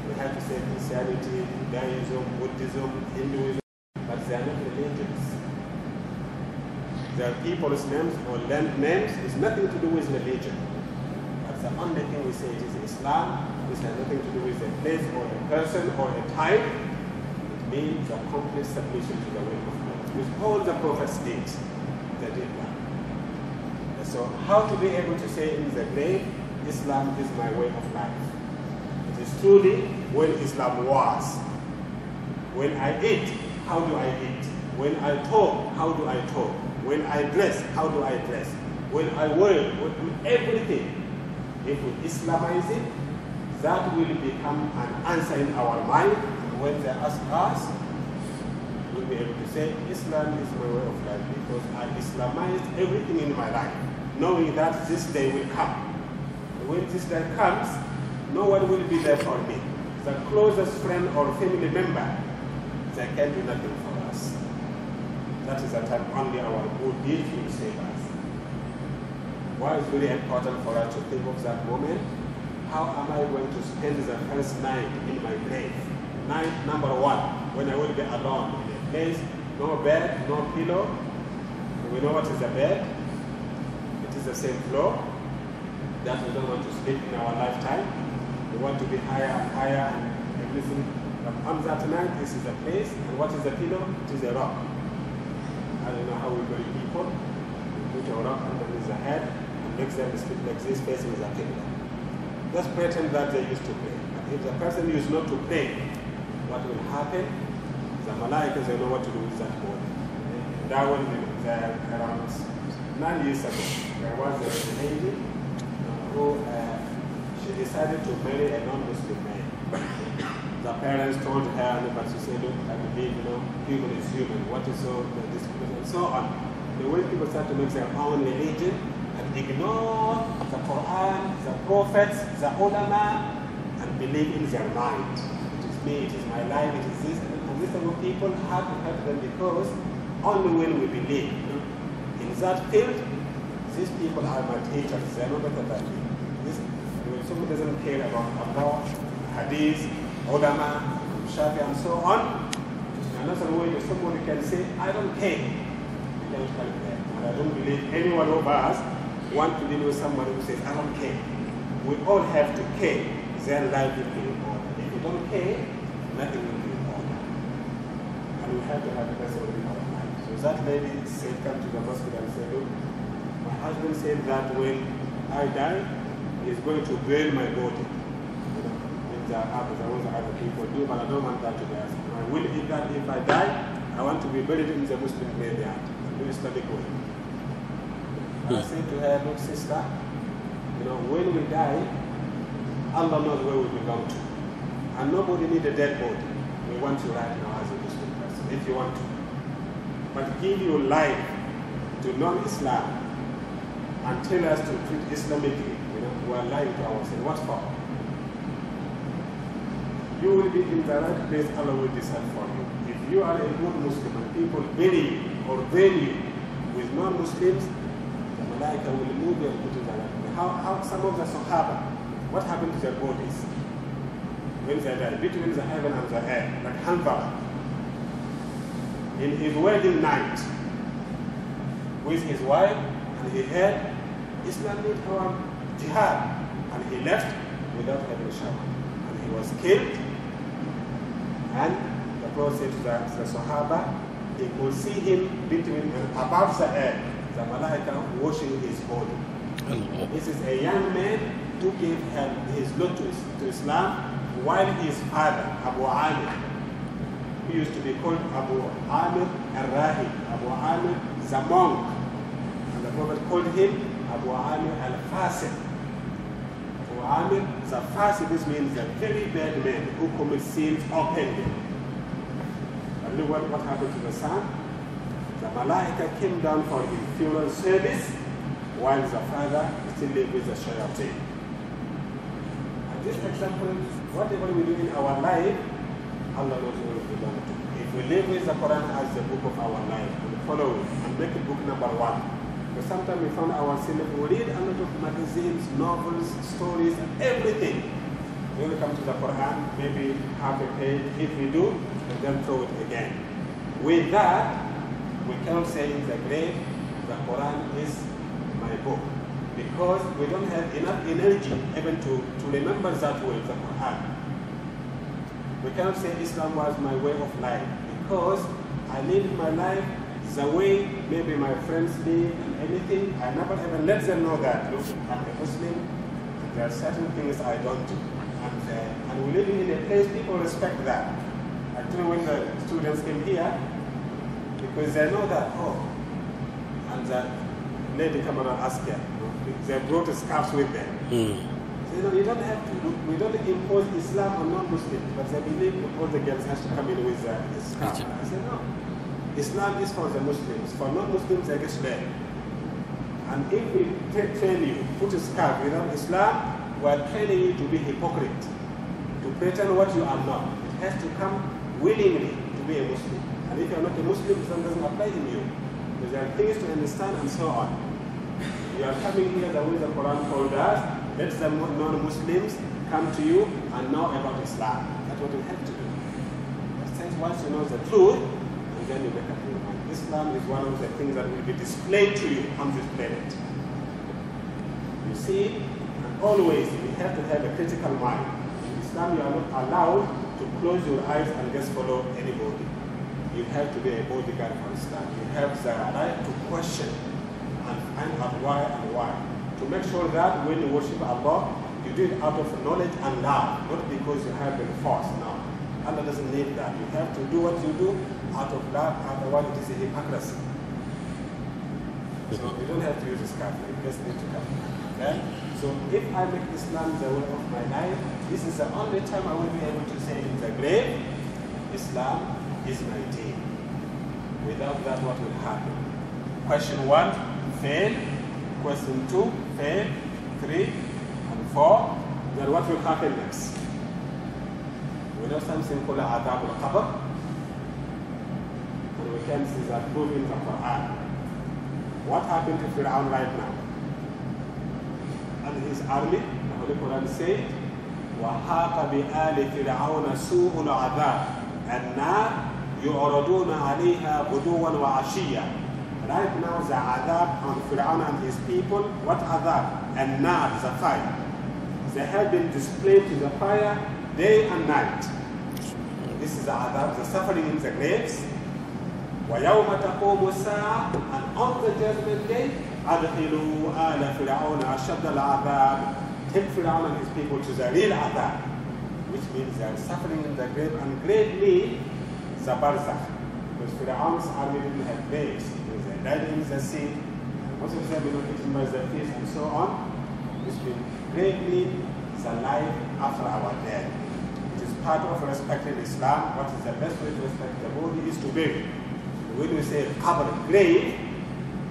we have to say Christianity, Judaism, Buddhism, Hinduism, but they are not religions. They are people's names or land names. It's nothing to do with religion. But the only thing we say is Islam. This has nothing to do with a place or a person or a type. It means a complete submission to the will of God. With all the prophets did, they did that. So how to be able to say in the grave, Islam is my way of life. It is truly when Islam was. When I eat, how do I eat? When I talk, how do I talk? When I dress, how do I dress? When I work, everything. If we Islamize it, that will become an answer in our mind. And when they ask us, we'll be able to say, Islam is my way of life because I Islamized everything in my life, knowing that this day will come. And when this day comes, no one will be there for me. The closest friend or family member, they can do nothing for us. That is the time only our good deeds will save us. Why is very important for us to think of that moment? How am I going to spend the first night in my grave? Night number one, when I will be alone in a place, no bed, no pillow. We know what is a bed. It is the same floor that we don't want to sleep in our lifetime. We want to be higher and higher and everything. But on that night, this is a place, and what is the pillow? It is a rock. I don't know how we bury people. We put a rock underneath the head and make them sleep like this, facing the pillow. Just pretend that they used to pray. But if the person used not to pray, what will happen? The Malaikas, they know what to do with that body. That one, around 9 years ago, there was a lady who she decided to marry a non-Muslim man. The parents told her, but she said, look, I believe, human is human. What is so discipline and so on. The way people start to make their own religion and ignore the Quran, the prophets, the ulama, and believe in their mind. It is me, it is my life, it is this. And these type of people have to help them because only when we believe in that field, these people are my teachers. They are not better than me. When somebody doesn't care about Allah, Hadith, ulama, Shafi, and so on, another way that somebody can say, I don't care. You don't help them. And I don't believe anyone of us want to deal with somebody who says, I don't care. We all have to care. Their life will be important. If you don't care, nothing will be important. And we have to have the best in our life. So that lady said, come to the hospital and said, look, my husband said that when I die, he's going to burn my body. In the other people do, but I don't want that to be asked. I will eat that if I die. I want to be buried in the Muslim graveyard. Do Islamic way. I said to her, look, sister, when we die, Allah knows where we belong to. And nobody needs a dead body. We want you right now as a Muslim person, if you want to. But give your life to non-Islam and tell us to treat Islamically. We are lying to ourselves. What for? You will be in the right place, Allah will decide for you. If you are a good Muslim and people bury you or bury you with non-Muslims, the Malaika will move you and put you in the right place. How some of the Sahaba, what happened to their bodies? When they died, between the heaven and the earth, like Hanbala. In his wedding night, with his wife, and he had Islam need our jihad, and he left without having a shower. And he was killed, and the Prophet said to the Sahaba, he could see him between above the earth, the Malaika washing his body. This is a young man who gave his lot to Islam, while his father, Abu Amir, who used to be called Abu Amir al-Rahib, Abu Amir the monk, and the Prophet called him Abu Amir al-Fasik. Abu Amir the Fasik, this means a very bad man who commits sins openly. And look what happened to the son. The Malaika came down for his funeral service, while the father still lived with the shayateen. And this example, whatever we do in our life, Allah knows where we belong to. If we live with the Quran as the book of our life, and follow it, and make it book number one. Because sometimes we found ourselves, we read a lot of magazines, novels, stories, and everything. We will come to the Quran, maybe half a page, if we do, and then throw it again. With that, we cannot say in the grave, the Quran is my book. Because we don't have enough energy even to remember that word, the Quran. We cannot say Islam was my way of life, because I lived my life the way maybe my friends live and anything. I never even let them know that, look, I'm a Muslim, there are certain things I don't do. And we live in a place, people respect that. Actually, when the students came here, because they know that, and the lady came around and asked them, they brought scarves with them. So, you don't have to, we don't impose Islam on non-Muslims, but they believe all the girls have to come in with a scarf. I said, no. Islam is for the Muslims. For non-Muslims, they get slain. And if we train you, put a scarf without Islam, we are training you to be hypocrite, to pretend what you are not. It has to come willingly to be a Muslim. And if you are not a Muslim, Islam doesn't apply in you. Because there are things to understand and so on. You are coming here the way the Quran told us, let the non-Muslims come to you and know about Islam. That's what you have to do. Once you know the truth, and then you make up your mind. Islam is one of the things that will be displayed to you on this planet. You see, and always you have to have a critical mind. In Islam, you are not allowed to close your eyes and just follow anybody. You have to be a bodyguard for Islam. You have the right to question and find out why and why. To make sure that when you worship Allah, you do it out of knowledge and love, not because you have been forced. No. Allah doesn't need that. You have to do what you do out of love, otherwise it is a hypocrisy. So you don't have to use this card, you just need to come. Okay? So if I make Islam the way of my life, this is the only time I will be able to say in the grave, Islam is my deen. Without that, what will happen? Question 1, fail. Question 2, fail. 3 and 4. Then what will happen next? We know something called Adama al-Qabr, and we can see that proof in the Quran. What happened to Fir'aun right now? And his army, the Holy Quran said, وَحَاقَ بِآلِ فِرْعَوْنَ سُوءُ الْعَذَابِ النَّارِ يُعْرَضُونَ عَلَيْهَا غُدُوًّا وَعَشِيًّا. Right now the adab on Fir'aun and his people, what adab? And nar, the fire. They have been displayed to the fire day and night. This is the adab, the suffering in the graves. وَيَوْمَ تَقُومُ السَّاعَةُ. And on the judgment day, أَدْخِلُوا آلَ فِرْعَوْنَ أَشَدَّ الْعَذَابِ. Take Fir'aun and his people to the real adab. which means they are suffering in the grave, and grave means the barzakh. Because Fir'aun's army didn't have graves. They died in the sea, and most of them were eaten by the fish and so on. Which means grave means the life after our death. It is part of respecting Islam. What is the best way to respect the body is to bury. When we say qabr, grave,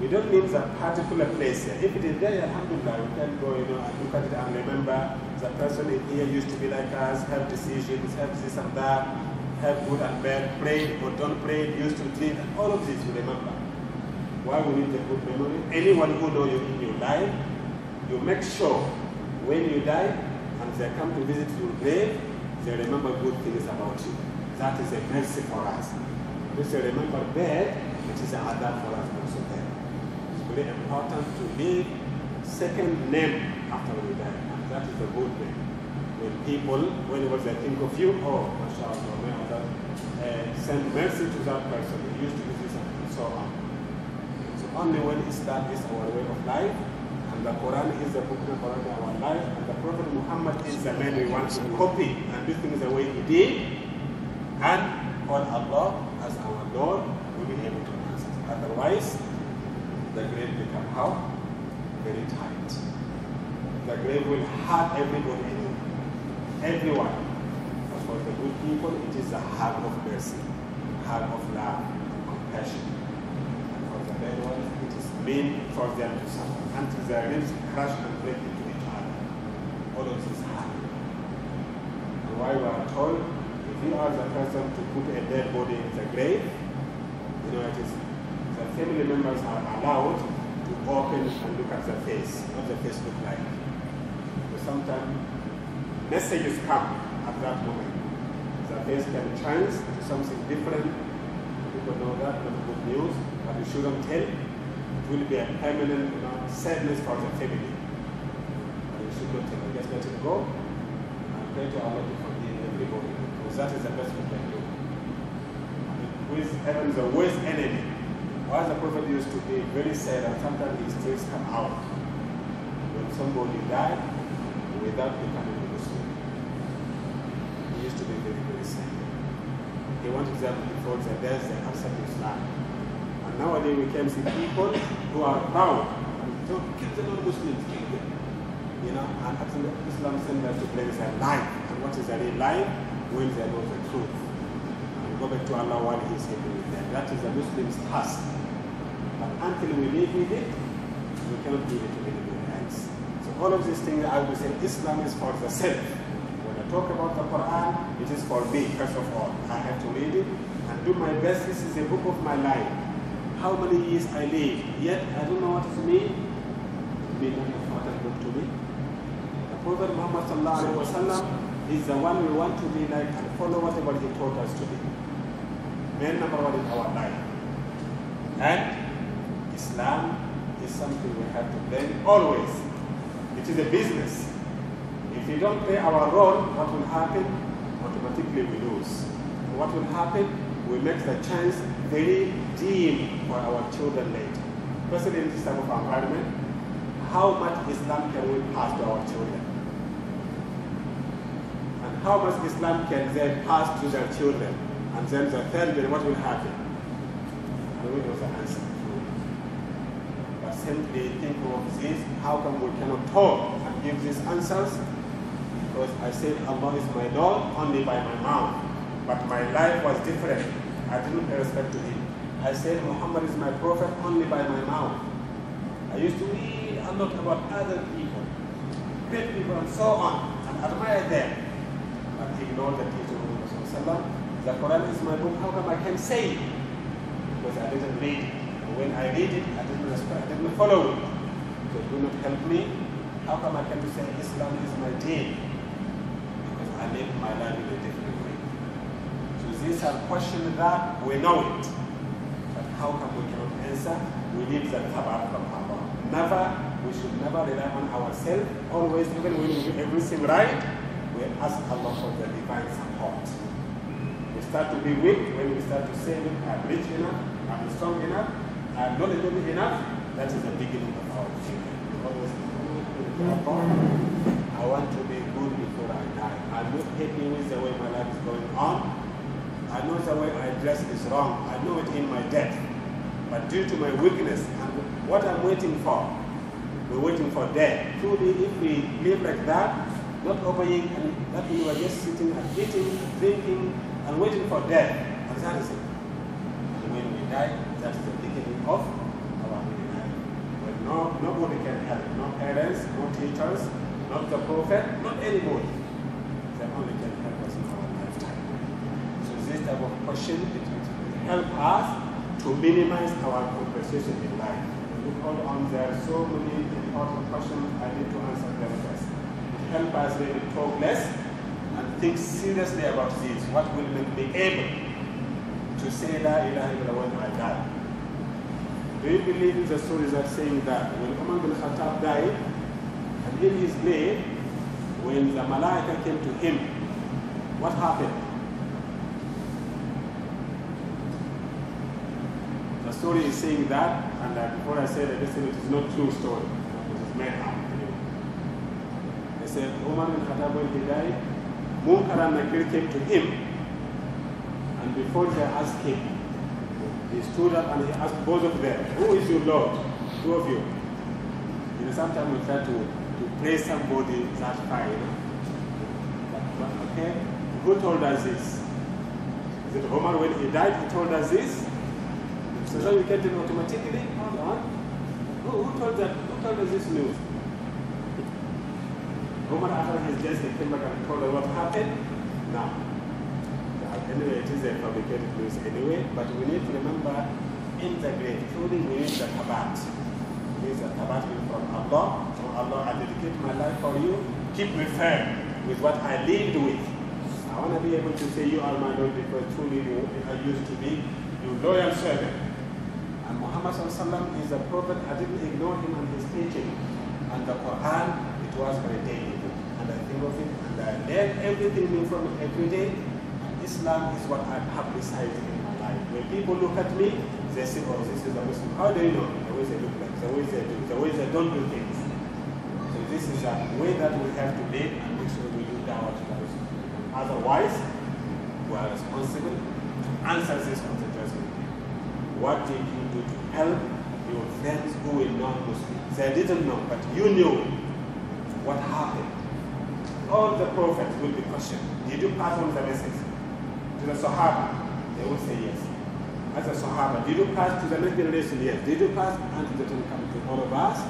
we don't mean the particular place. If it is there, alhamdulillah, we can go, and look at it and remember the person in here used to be like us, have decisions, have this and that, have good and bad, prayed or don't pray, used to clean, all of this you remember. Why we need a good memory? Anyone who knows you in your life, you make sure when you die and they come to visit your grave, they remember good things about you. That is a mercy for us. If they remember bad, it is an adab for us also there. Very important to leave second name after we die, and that is a good name. When people, whenever they think of you, oh, mashallah, may Allah send mercy to that person who used to do this and so on. So only when Islam is our way of life, and the Quran is the book of our life, and the Prophet Muhammad is the man we want to copy and do things the way he did, and call Allah as our Lord, we'll be able to answer. Otherwise, the grave become how? Very tight. The grave will hurt everybody in it. Everyone. But for the good people, it is a heart of mercy, heart of love, compassion. And for the bad ones, it is mean for them to suffer until their ribs crush and break into each other. All of this happen. And why we are told, if you are the person to put a dead body in the grave, it is the family members are allowed to open and look at the face, what the face look like. But sometimes messages come at that moment. The face can change to something different. People know that, not good news, but you shouldn't tell. It will be a permanent sadness for the family. But you should not tell. Just let it go and pray to Allah to forgive everybody. Because that is the best we can do. With heaven the worst enemy. Why the Prophet used to be very sad, and sometimes his tears come out when somebody died without becoming a Muslim. He used to be very, very sad. He wanted them before there's the answer to Islam. And nowadays we can see people who are proud and don't kill the non-Muslims, kill them. And actually Islam sends us to bring their life. And what is their real life? When they know the truth. And go back to Allah while He is happy with them. That is the Muslim's task. But until we live with it, we cannot give it to anybody else. So all of these things, I will say, Islam is for the self. When I talk about the Quran, it is for me, first of all. I have to read it and do my best. This is a book of my life. How many years I live, yet I don't know what it means. It may not be an important book to me. The Prophet Muhammad sallallahu alaihi wasallam is the one we want to be like and follow whatever he taught us to be. Man number one in our life. And Islam is something we have to play always. It is a business. If we don't play our role, what will happen? Automatically we lose. And what will happen? We make the chance very dim for our children later. Especially in this type of environment, how much Islam can we pass to our children? And how much Islam can they pass to their children? And then the third day, what will happen? And we know the answer. But simply think of this, how come we cannot talk and give these answers? Because I said Allah is my Lord only by my mouth. But my life was different. I didn't pay respect to Him. I said Muhammad is my prophet only by my mouth. I used to read a lot about other people, great people and so on, and admire them. But ignore the teaching of Muhammad. The Quran is my book, how come I can say it? Because I didn't read it. And when I read it, I didn't respect, I didn't follow it. So it will not help me. How come I can say Islam is my deen? Because I live my life in a different way. So these are questions that we know it. But how come we cannot answer? We need the khabar from Allah. Never, we should never rely on ourselves. Always, even when we do everything right, we ask Allah for the divine support. We start to be weak when we start to say, I'm rich enough, I'm strong enough, I'm knowledgeable enough. That is the beginning of our failure. I want to be good before I die. I'm I'm not happy with the way my life is going on. I know the way I dress is wrong. I know it in my depth. But due to my weakness and what I'm waiting for, we're waiting for death. Truly, if we live like that, not obeying, and that we were just sitting and eating, drinking, and waiting for death, and that is it. And when we die, that is the beginning of our life. When nobody can help, no parents, no teachers, not the prophet, not anybody. They only can help us in our lifetime. So this type of question, it will help us to minimize our conversation in life. Look on, there are so many important questions I need to answer them first. It helps us really talk less and think seriously about this. What will make me able to say La ilaha illallah when I die? Do you believe in the stories that saying that when Umar bin Khattab died, and in his grave, when the Malaika came to him, what happened? The story is saying that, and before I said that, it is not true story. It is made up. They said, Umar bin Khattab, when he died, Munkar and Nakir came to him, and before they asked him, he stood up and he asked both of them, who is your Lord? Two of you. You know, sometimes we try to praise somebody that far, you know. But okay, who told us this? Is it Umar when he died, he told us this? So then we get it automatically. Hold on. Who told us this news? Umar after his death, he came back and told us what happened. Now, anyway, it is a fabricated news anyway, but we need to remember in the grave, truly we need the tabat. We need the tabat from Allah. From Allah, I dedicate my life for you. Keep me firm with what I lived with. I want to be able to say, you are my Lord, because truly I used to be your loyal servant. And Muhammad ﷺ is a prophet. I didn't ignore him and his teaching. And the Quran, it was my daily book. And I think of it, and I learn everything from it every day. And Islam is what I publicize in my life. When people look at me, they say, oh, this is a Muslim. How do you know? The way they look like, the way they do, the way they don't do things. So this is a way that we have to live and make sure we do da'wah to others. Otherwise, we are responsible to answer this on the judgment day. What did you do to help your friends who were non-Muslims? They didn't know, but you knew what happened. All the prophets will be questioned. Did you pass on the message to the Sahaba? They will say yes. As a Sahaba, did you pass to the next generation? Yes. Did you pass? And it doesn't come to all of us.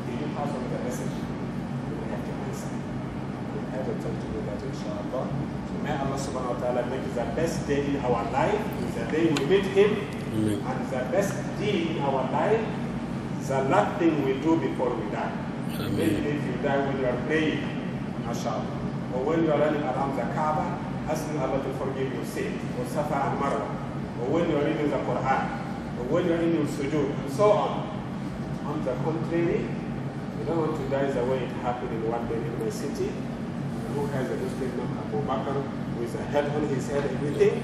Did you pass on the message? We will have to answer. We have a time to do that, inshallah. So may Allah subhanahu wa ta'ala make the best day in our life, the day we meet Him. Amen. And the best deed in our life, the last thing we do before we die. Maybe if you die when you are praying, mashallah, or when you are running around the Kaaba, asking Allah to forgive your sins, or Safa and Marwa, or when you are reading the Quran, or when you are in your sujood, and so on. On the contrary, you don't want to die the way it happened in one day in my city, who has a Muslim name, Abu Bakr, with a head on his head, everything.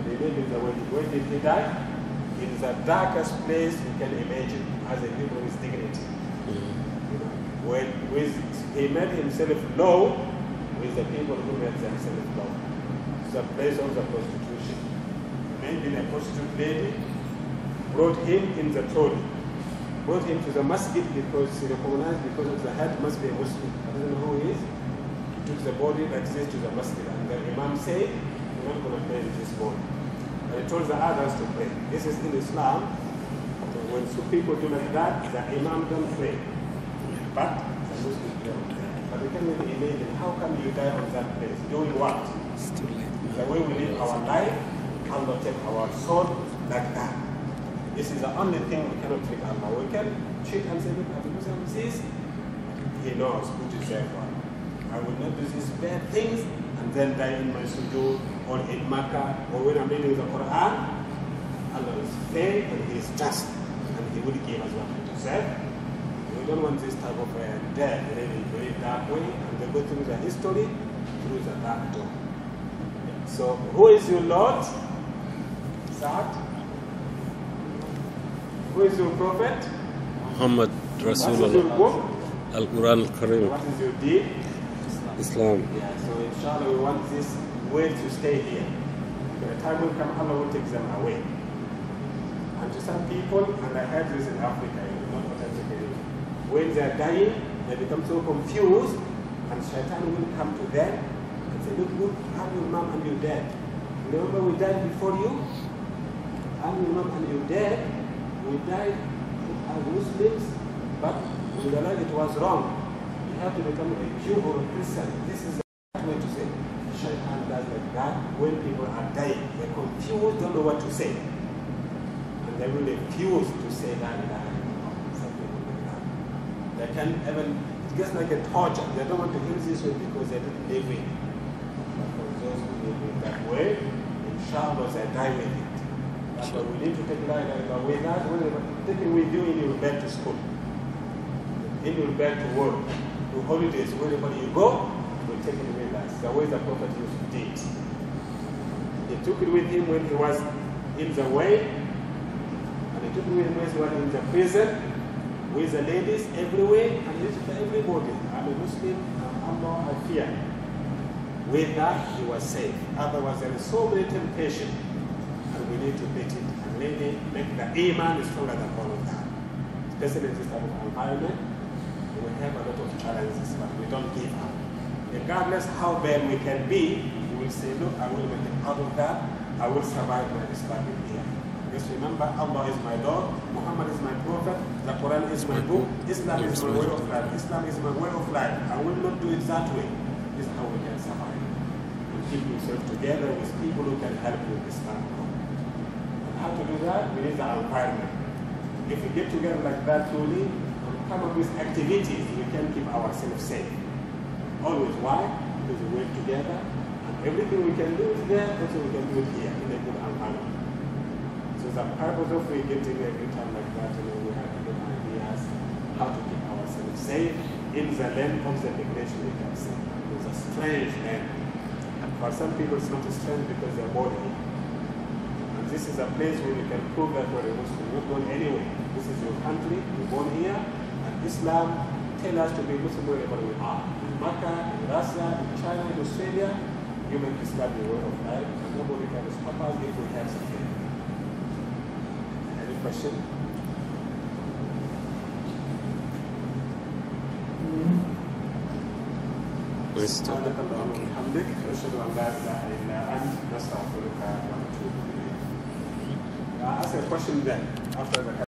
And he lived in the way. Where did he die? In the darkest place you can imagine, as a human with dignity. You know, when he made himself low with the people who made themselves low. The place of the prostitution. Maybe a prostitute lady brought him in the trolley, brought him to the masjid because he recognized because of the head must be a Muslim. I don't know who he is. He took the body like this to the masjid, and the Imam said, "You're not going to pray with this body." And he told the others to pray. This is in Islam. When some people do like that, the Imam don't pray. But the Muslim don't pray. But we can really imagine, how come you die on that place? Doing what? The way we live our life, Allah take our soul like that. This is the only thing we cannot trick Allah. We can cheat and say, look, Abu Muslim says, he knows who to say for. I will not do these bad things and then die in my sujood or in Makkah or when I'm reading the Quran. Allah is fair and He is just and He will give us what we deserve. We don't want this type of death really very dark way, and they go through the history through the dark door. So, who is your Lord? Saad? Who is your Prophet? Muhammad Rasulullah. Rasulullah. What is your book? Al-Quran Al-Karim. What is your deed? Islam. Yeah, so inshallah we want this way to stay here. By the time will come, Allah will take them away. And to some people, and I heard this in Africa, not authentically, when they are dying, they become so confused, and Shaitan will come to them and say, look, I'm your mom and your dad. Remember we died before you? I'm your mom and your dad. We died as Muslims, but we realized it was wrong. You have to become a Jew or a Christian. This is the right way to say. Shaitan does like that when people are dying. They're confused, don't know what to say. And they will refuse to say that. Something like that. They can't even, it's just like a torture. They don't want to use this way because they didn't live it. But for those who live it that way, inshallah they die with it. So we need to take that with us. Taking we do in your bed to school, in your bed to work, to holidays, wherever you go, we take it with us. The way the Prophet used to do it. He took it with him when he was in the way, and he took it with him when he was in the prison, with the ladies everywhere, and he took everybody. I'm a Muslim, Allah, I fear. With that, he was safe. Otherwise, there is so many temptations. We need to beat it and really make the Iman stronger than all of that. Especially in this type of environment, we have a lot of challenges, but we don't give up. Regardless how bad we can be, we will say, look, I will make it out of that. I will survive my Islamic here. Just remember, Allah is my Lord, Muhammad is my Prophet, the Quran is my book, Islam is my way of life. Islam is my way of life. I will not do it that way. This is how we can survive. And keep yourself together with people who can help you with Islam. How to do that? We need the environment. If we get together like that truly, and come up with activities, we can keep ourselves safe. Always. Why? Because we work together, and everything we can do is there, also we can do it here in a good environment. So the purpose of we getting every time like that, we have to get ideas how to keep ourselves safe in the land of the migration, we can say. It's a strange land. For some people, it's not a strange because they're born here. This is a place where you can prove that you're a Muslim. You're not going anywhere. This is your country. You're born here. And Islam tells us to be Muslim wherever we are. In Makkah, in Russia, in China, in Australia, you make Islam your way of life. And nobody can stop us if we have something. Any question? سبحانك اللهم وبحمدك أشهد أن لا إله إلا أنت نستغفرك ونتوب إليك. Ask a question then, after the